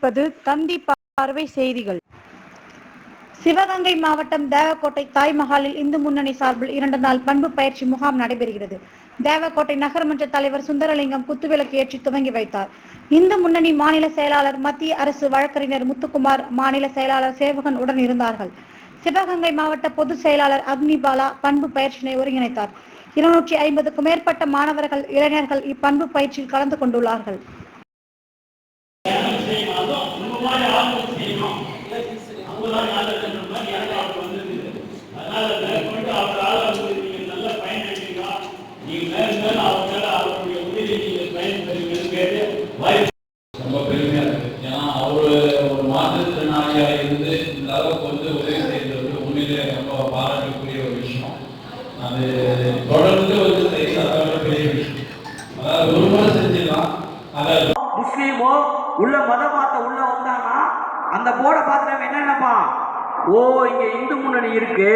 அளிப்பது தந்தி பார்வை செய்திகள். சிவகங்கை மாவட்டம் தேவக்கோட்டை தாய் மஹாலில் இந்து முன்னணி சார்பில் 2 நாள் பண்பு பயிற்சி முகாம் நடைபெறுகிறது. தேவக்கோட்டை நகரமன்ற தலைவர் சுந்தரலிங்கம் குத்துவிளக்கு ஏற்றி துவங்கி வைத்தார். இந்து முன்னணி மாநில செயலாளர், மத்திய அரசு வழக்கறிஞர் முத்துக்குமார், மாநில செயலாளர் சேவகன் உடன் இருந்தார்கள். சிவகங்கை மாவட்ட பொதுச் செயலாளர் அக்னிபாலா பண்பு பயிற்சியினை ஒருங்கிணைத்தார். 250க்கும் மேற்பட்ட மாணவர்கள், இளைஞர்கள் இப்பண்பு பயிற்சியில் கலந்து கொண்டுள்ளார்கள். ரொம்ப பெருமையா இருக்கு. ஏன்னா அவரு ஒரு மாற்றுத்திறனாளியா இருந்து இந்த அளவுக்கு உதவி செய்யறது உண்மையிலே ரொம்ப பாராட்டக்கூடிய ஒரு விஷயம். அது தொடர்ந்து செய்யறத பெரிய விஷயம். அதாவது ஒரு முறை செஞ்சிடலாம். அதாவது முஸ்லீமோ உள்ள மத மாத்த உள்ள வந்தாங்கன்னா அந்த போர்டை பார்த்து நம்ம என்ன நினைப்பான், ஓ இங்க இந்து முன்னணி இருக்கு.